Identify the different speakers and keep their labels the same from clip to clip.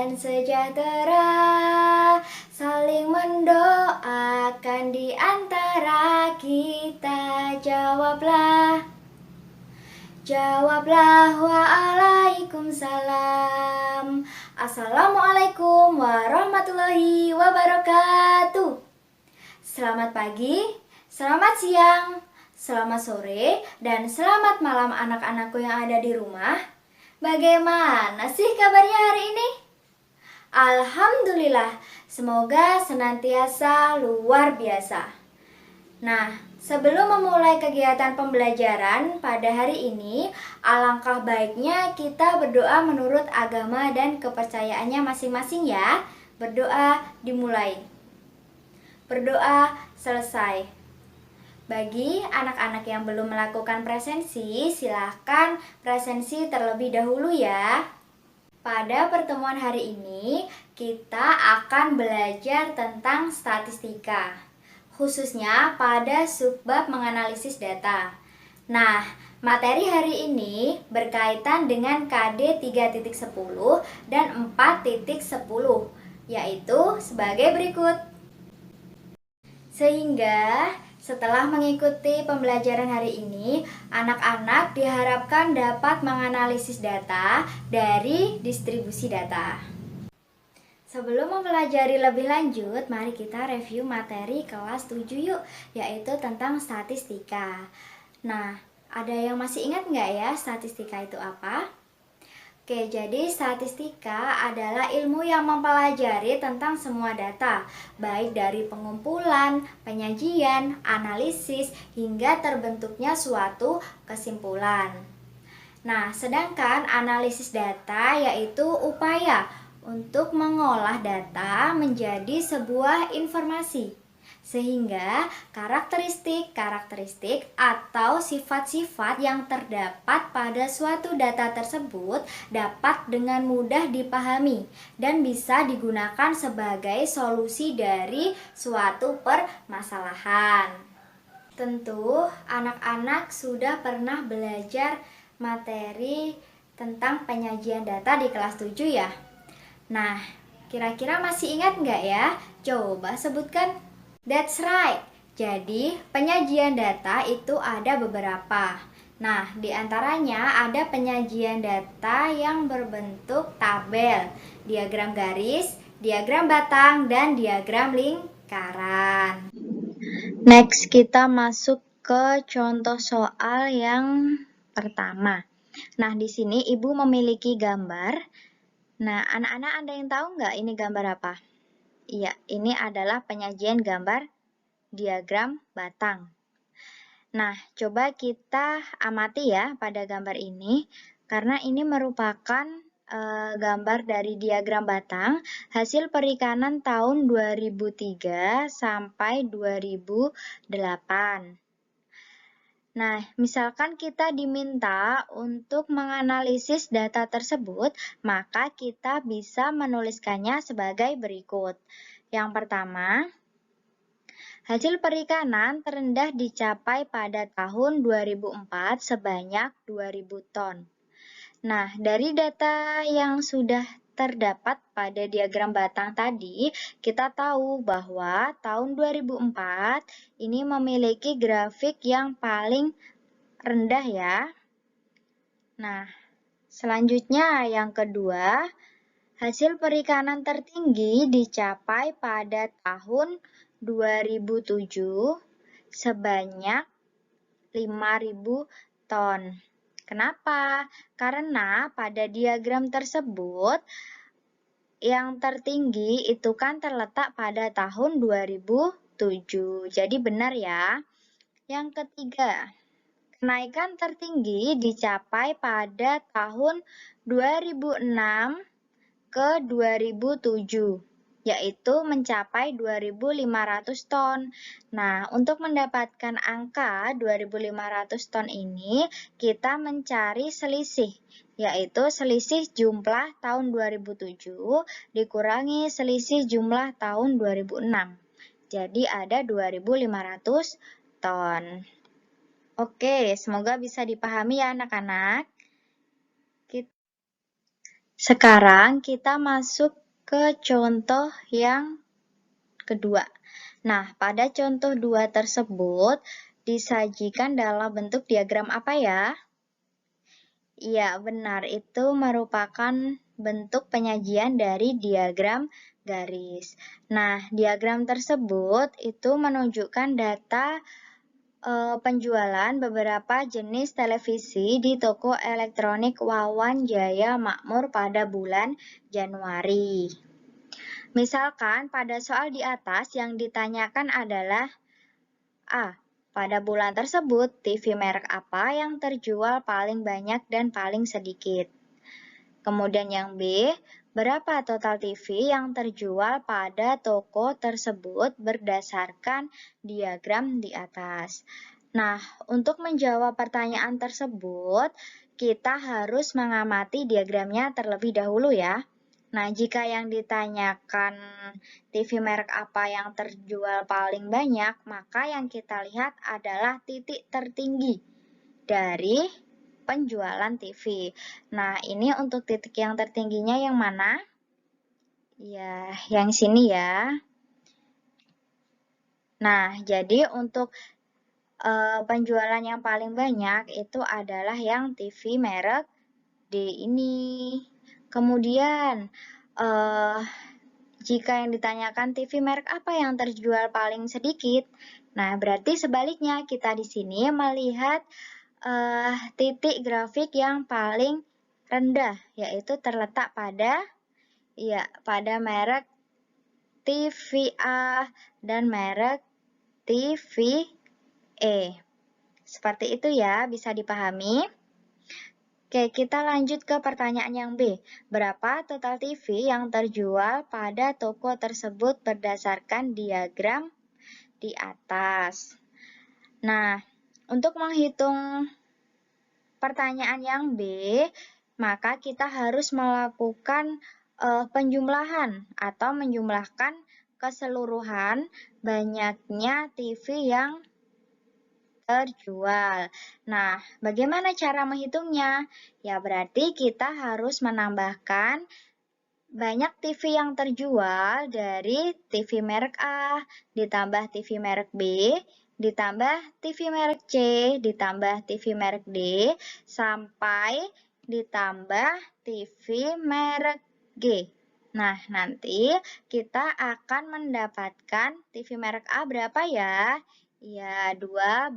Speaker 1: dan sejahtera, saling mendoakan di antara kita. Jawablah, jawablah, waalaikumsalam. Assalamualaikum warahmatullahi wabarakatuh. Selamat pagi, selamat siang, selamat sore, dan selamat malam anak-anakku yang ada di rumah. Bagaimana sih kabarnya hari ini? Alhamdulillah, semoga senantiasa luar biasa. Nah, sebelum memulai kegiatan pembelajaran pada hari ini, alangkah baiknya kita berdoa menurut agama dan kepercayaannya masing-masing ya. Berdoa dimulai. Berdoa selesai. Bagi anak-anak yang belum melakukan presensi, silahkan presensi terlebih dahulu ya. Pada pertemuan hari ini, kita akan belajar tentang statistika, khususnya pada subbab menganalisis data. Nah, materi hari ini berkaitan dengan KD 3.10 dan 4.10, yaitu sebagai berikut. Sehingga setelah mengikuti pembelajaran hari ini, anak-anak diharapkan dapat menganalisis data dari distribusi data. Sebelum mempelajari lebih lanjut, mari kita review materi kelas 7 yuk, yaitu tentang statistika. Nah, ada yang masih ingat nggak ya statistika itu apa? Oke, jadi statistika adalah ilmu yang mempelajari tentang semua data, baik dari pengumpulan, penyajian, analisis, hingga terbentuknya suatu kesimpulan. Nah, sedangkan analisis data yaitu upaya untuk mengolah data menjadi sebuah informasi, sehingga karakteristik-karakteristik atau sifat-sifat yang terdapat pada suatu data tersebut dapat dengan mudah dipahami dan bisa digunakan sebagai solusi dari suatu permasalahan. Tentu anak-anak sudah pernah belajar materi tentang penyajian data di kelas 7 ya. Nah, kira-kira masih ingat nggak ya? Coba sebutkan. That's right. Jadi, penyajian data itu ada beberapa. Nah, di antaranya ada penyajian data yang berbentuk tabel, diagram garis, diagram batang, dan diagram lingkaran. Next, kita masuk ke contoh soal yang pertama. Nah, di sini Ibu memiliki gambar. Nah, anak-anak ada yang tahu nggak ini gambar apa? Iya, ini adalah penyajian gambar diagram batang. Nah, coba kita amati ya pada gambar ini, karena ini merupakan gambar dari diagram batang hasil perikanan tahun 2003 sampai 2008. Nah, misalkan kita diminta untuk menganalisis data tersebut, maka kita bisa menuliskannya sebagai berikut. Yang pertama, hasil perikanan terendah dicapai pada tahun 2004 sebanyak 2000 ton. Nah, dari data yang sudah terdapat pada diagram batang tadi, kita tahu bahwa tahun 2004 ini memiliki grafik yang paling rendah ya. Nah, selanjutnya yang kedua, hasil perikanan tertinggi dicapai pada tahun 2007 sebanyak 5.000 ton. Kenapa? Karena pada diagram tersebut yang tertinggi itu kan terletak pada tahun 2007. Jadi benar ya. Yang ketiga, kenaikan tertinggi dicapai pada tahun 2006 ke 2007, yaitu mencapai 2.500 ton. Nah, untuk mendapatkan angka 2.500 ton ini, kita mencari selisih, yaitu selisih jumlah tahun 2007 dikurangi selisih jumlah tahun 2006. Jadi ada 2.500 ton. Oke, semoga bisa dipahami ya anak-anak. Sekarang kita masuk ke contoh yang kedua. Nah, pada contoh 2 tersebut disajikan dalam bentuk diagram apa ya? Iya, benar. Itu merupakan bentuk penyajian dari diagram garis. Nah, diagram tersebut itu menunjukkan data penjualan beberapa jenis televisi di toko elektronik Wawan Jaya Makmur pada bulan Januari. Misalkan pada soal di atas yang ditanyakan adalah A. Pada bulan tersebut, TV merek apa yang terjual paling banyak dan paling sedikit? Kemudian yang B, berapa total TV yang terjual pada toko tersebut berdasarkan diagram di atas? Nah, untuk menjawab pertanyaan tersebut, kita harus mengamati diagramnya terlebih dahulu ya. Nah, jika yang ditanyakan TV merek apa yang terjual paling banyak, maka yang kita lihat adalah titik tertinggi dari penjualan TV. Nah, ini untuk titik yang tertingginya yang mana? Ya, yang sini ya. Nah, jadi untuk penjualan yang paling banyak itu adalah yang TV merek D ini. Kemudian, jika yang ditanyakan TV merek apa yang terjual paling sedikit, nah berarti sebaliknya kita di sini melihat titik grafik yang paling rendah, yaitu terletak pada merek TVA dan merek TVE. Seperti itu ya, bisa dipahami. Oke, kita lanjut ke pertanyaan yang B. Berapa total TV yang terjual pada toko tersebut berdasarkan diagram di atas? Nah, untuk menghitung pertanyaan yang B, maka kita harus melakukan penjumlahan atau menjumlahkan keseluruhan banyaknya TV yang terjual. Nah, bagaimana cara menghitungnya? Ya, berarti kita harus menambahkan banyak TV yang terjual dari TV merek A, ditambah TV merek B, ditambah TV merek C, ditambah TV merek D, sampai ditambah TV merek G. Nah, nanti kita akan mendapatkan TV merek A berapa ya? Ya, 12.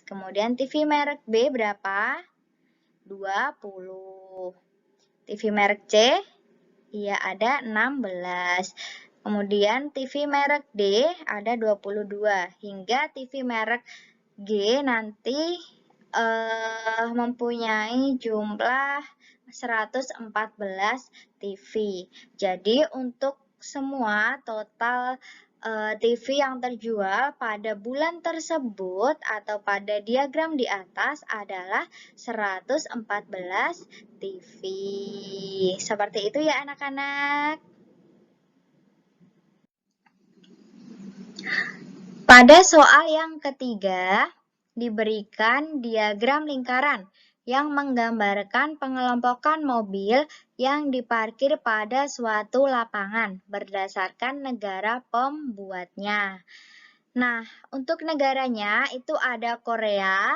Speaker 1: Kemudian TV merek B berapa? 20. TV merek C? Iya, ada 16. Kemudian TV merek D ada 22. Hingga TV merek G nanti mempunyai jumlah 114 TV. Jadi untuk semua total TV yang terjual pada bulan tersebut atau pada diagram di atas adalah 114 TV. Seperti itu ya anak-anak. Pada soal yang ketiga, diberikan diagram lingkaran yang menggambarkan pengelompokan mobil yang diparkir pada suatu lapangan berdasarkan negara pembuatnya. Nah, untuk negaranya itu ada Korea,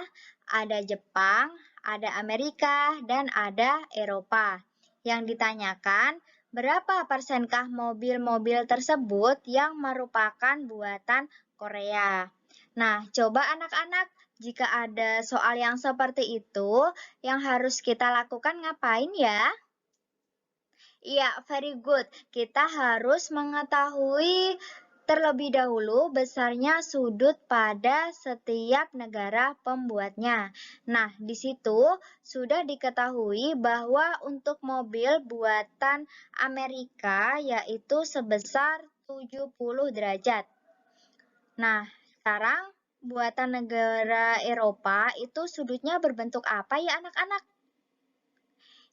Speaker 1: ada Jepang, ada Amerika, dan ada Eropa. Yang ditanyakan, berapa persenkah mobil-mobil tersebut yang merupakan buatan Korea? Nah, coba anak-anak, jika ada soal yang seperti itu, yang harus kita lakukan ngapain ya? Iya, very good. Kita harus mengetahui terlebih dahulu besarnya sudut pada setiap negara pembuatnya. Nah, di situ sudah diketahui bahwa untuk mobil buatan Amerika yaitu sebesar 70 derajat. Nah, sekarang buatan negara Eropa itu sudutnya berbentuk apa ya anak-anak?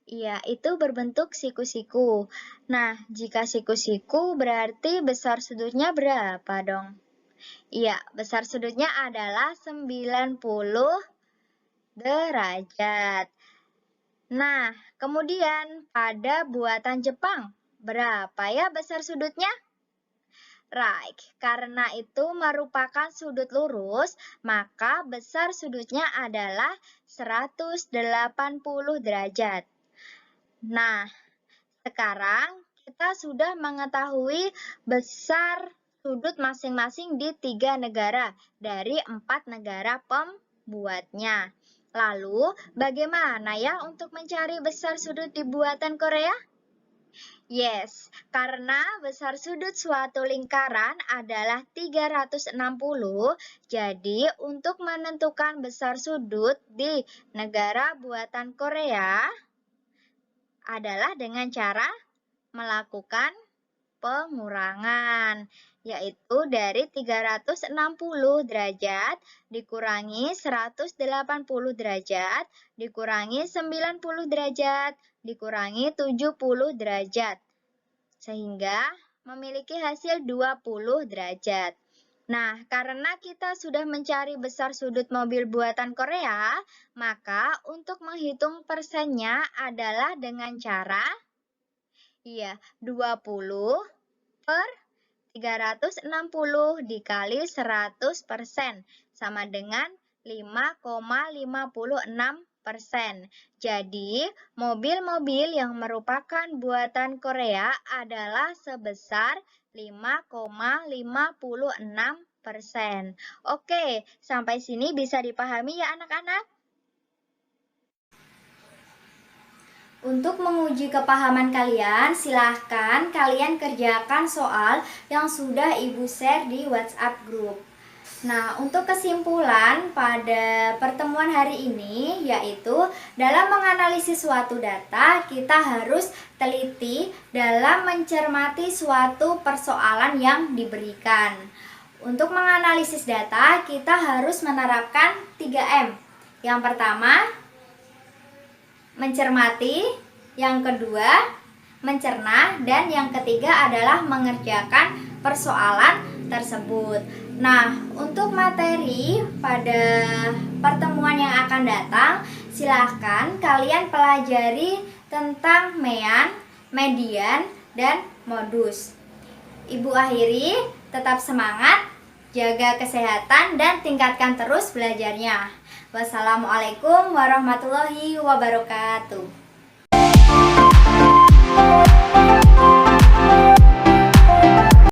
Speaker 1: Iya, itu berbentuk siku-siku. Nah, jika siku-siku berarti besar sudutnya berapa dong? Iya, besar sudutnya adalah 90 derajat. Nah, kemudian pada buatan Jepang, berapa ya besar sudutnya? Right, karena itu merupakan sudut lurus, maka besar sudutnya adalah 180 derajat. Nah, sekarang kita sudah mengetahui besar sudut masing-masing di 3 negara dari 4 negara pembuatnya. Lalu, bagaimana ya untuk mencari besar sudut di buatan Korea? Yes, karena besar sudut suatu lingkaran adalah 360, jadi untuk menentukan besar sudut di negara buatan Korea adalah dengan cara melakukan pengurangan, yaitu dari 360 derajat dikurangi 180 derajat, dikurangi 90 derajat, dikurangi 70 derajat, sehingga memiliki hasil 20 derajat. Nah, karena kita sudah mencari besar sudut mobil buatan Korea, maka untuk menghitung persennya adalah dengan cara 20 per 360 dikali 100% sama dengan 5,56%. Jadi, mobil-mobil yang merupakan buatan Korea adalah sebesar 5,56%. Oke, sampai sini bisa dipahami ya anak-anak? Untuk menguji kepahaman kalian, silahkan kalian kerjakan soal yang sudah Ibu share di WhatsApp group. Nah, untuk kesimpulan pada pertemuan hari ini yaitu dalam menganalisis suatu data, kita harus teliti dalam mencermati suatu persoalan yang diberikan. Untuk menganalisis data, kita harus menerapkan 3M. Yang pertama, mencermati, yang kedua mencerna, dan yang ketiga adalah mengerjakan persoalan tersebut. Nah, untuk materi pada pertemuan yang akan datang, silahkan kalian pelajari tentang mean, median, dan modus. Ibu akhiri, tetap semangat, jaga kesehatan, dan tingkatkan terus belajarnya. Wassalamualaikum warahmatullahi wabarakatuh.